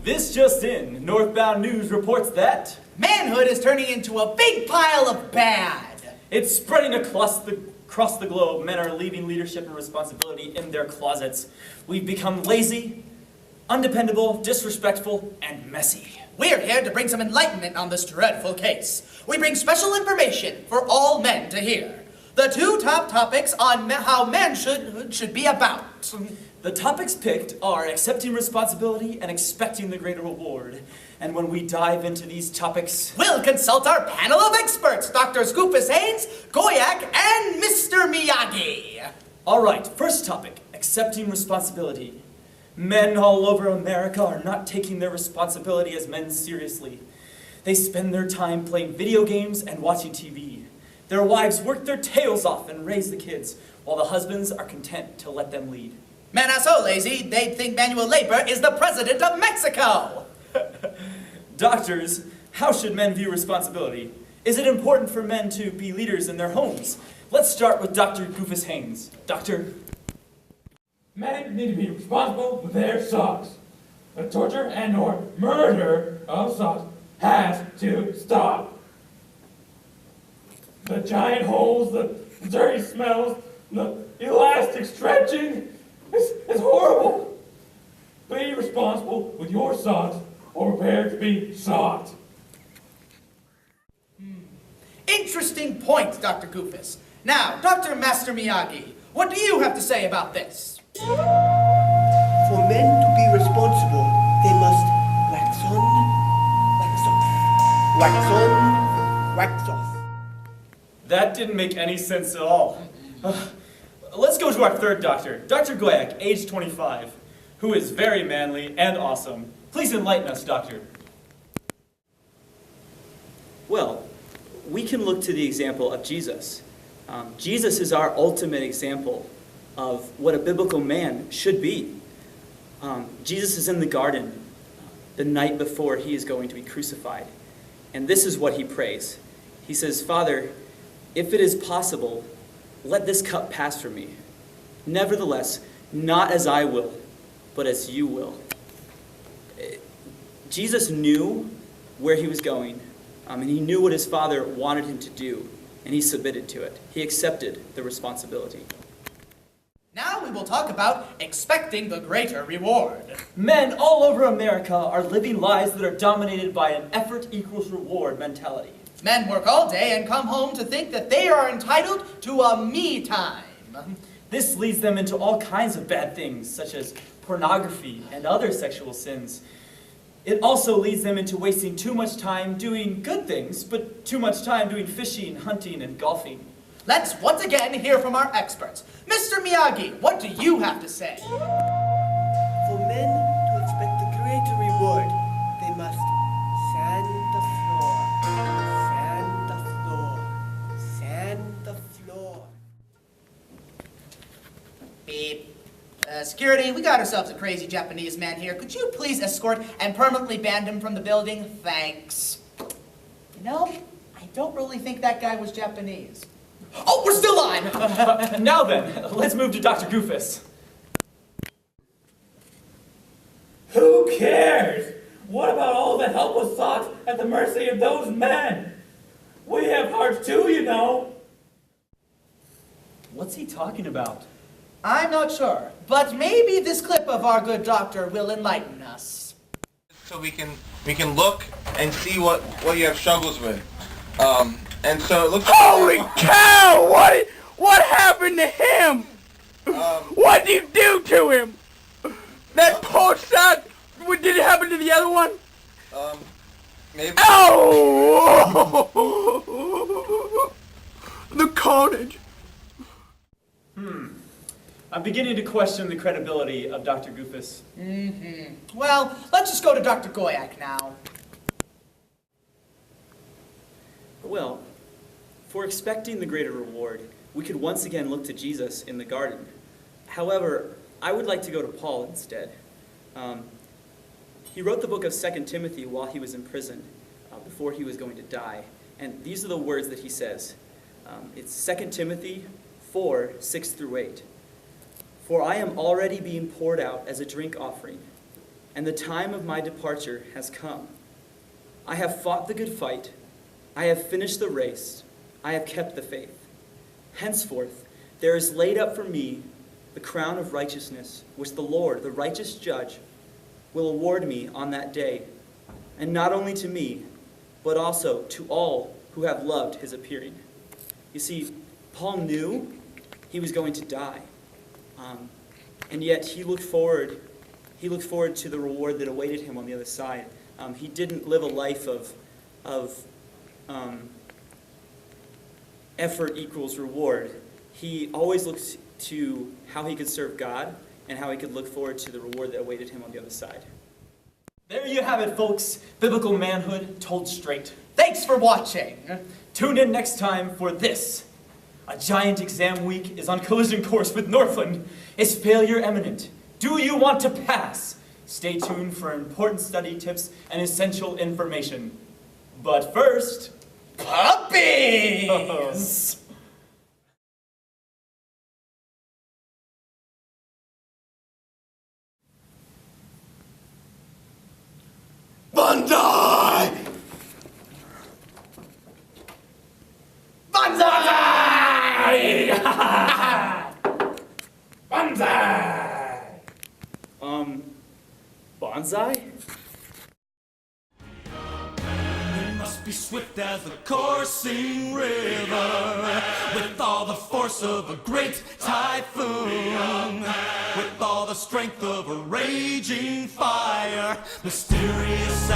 This just in, Northbound News reports that Manhood is turning into a big pile of bad. It's spreading across the globe. Men are leaving leadership and responsibility in their closets. We've become lazy, undependable, disrespectful, and messy. We're here to bring some enlightenment on this dreadful case. We bring special information for all men to hear. The 2 top topics on how men should be about. The topics picked are accepting responsibility and expecting the greater reward. And when we dive into these topics, we'll consult our panel of experts, Drs. Goofus Haynes, Goyak, and Mr. Miyagi. All right, first topic, accepting responsibility. Men all over America are not taking their responsibility as men seriously. They spend their time playing video games and watching TV. Their wives work their tails off and raise the kids, while the husbands are content to let them lead. Men are so lazy, they'd think manual labor is the president of Mexico. Doctors, how should men view responsibility? Is it important for men to be leaders in their homes? Let's start with Dr. Goofus Haynes. Doctor? Men need to be responsible with their socks. The torture and or murder of socks has to stop. The giant holes, the dirty smells, the elastic stretching, it's horrible. Be responsible with your socks or prepare to be socked. Interesting point, Dr. Goofus. Now, Dr. Master Miyagi, what do you have to say about this? For men to be responsible, they must wax on, wax off. Wax on, wax off. That didn't make any sense at all. Let's go to our third doctor, Dr. Goyak, age 25, who is very manly and awesome. Please enlighten us, doctor. Well, we can look to the example of Jesus. Jesus is our ultimate example of what a biblical man should be. Jesus is in the garden the night before he is going to be crucified. And this is what he prays. He says, "Father, if it is possible, let this cup pass from me. Nevertheless, not as I will, but as you will." Jesus knew where he was going, and he knew what his Father wanted him to do, and he submitted to it. He accepted the responsibility. Now we will talk about expecting the greater reward. Men all over America are living lives that are dominated by an effort equals reward mentality. Men work all day and come home to think that they are entitled to a me time. This leads them into all kinds of bad things, such as pornography and other sexual sins. It also leads them into wasting too much time doing good things, but too much time doing fishing, hunting, and golfing. Let's once again hear from our experts. Mr. Miyagi, what do you have to say? For men to expect the greater reward, they must sand the floor, sand the floor, sand the floor. Beep. Security, we got ourselves a crazy Japanese man here. Could you please escort and permanently ban him from the building? Thanks. You know, I don't really think that guy was Japanese. Oh, we're still on! Now then, let's move to Dr. Goofus. Who cares? What about all the helpless socks at the mercy of those men? We have hearts too, you know. What's he talking about? I'm not sure, but maybe this clip of our good doctor will enlighten us. So we can look and see what you have struggles with. And so it looks like Holy cow! What happened to him? What did you do to him? That poor son. What did it happen to the other one? maybe. Ow! The carnage. I'm beginning to question the credibility of Dr. Goofus. Well, let's just go to Dr. Goyak now. Well, for expecting the greater reward, we could once again look to Jesus in the garden. However, I would like to go to Paul instead. He wrote the book of 2 Timothy while he was in prison, before he was going to die. And these are the words that he says. It's 2 Timothy 4, 6 through 8. "For I am already being poured out as a drink offering, and the time of my departure has come. I have fought the good fight. I have finished the race. I have kept the faith. Henceforth, there is laid up for me the crown of righteousness, which the Lord, the righteous judge, will award me on that day, and not only to me, but also to all who have loved his appearing. You see, Paul knew he was going to die, and yet he looked forward to the reward that awaited him on the other side. He didn't live a life of effort equals reward. He always looked to how he could serve God and how he could look forward to the reward that awaited him on the other side. There you have it, folks. Biblical manhood told straight. Thanks for watching. Tune in next time for this. A giant exam week is on collision course with Northland. Is failure imminent? Do you want to pass? Stay tuned for important study tips and essential information. But first, Puppies! Banzai! Banzai! Bonsai? We must be swift as the coursing river, with all the force of a great typhoon, with all the strength of a raging fire, mysterious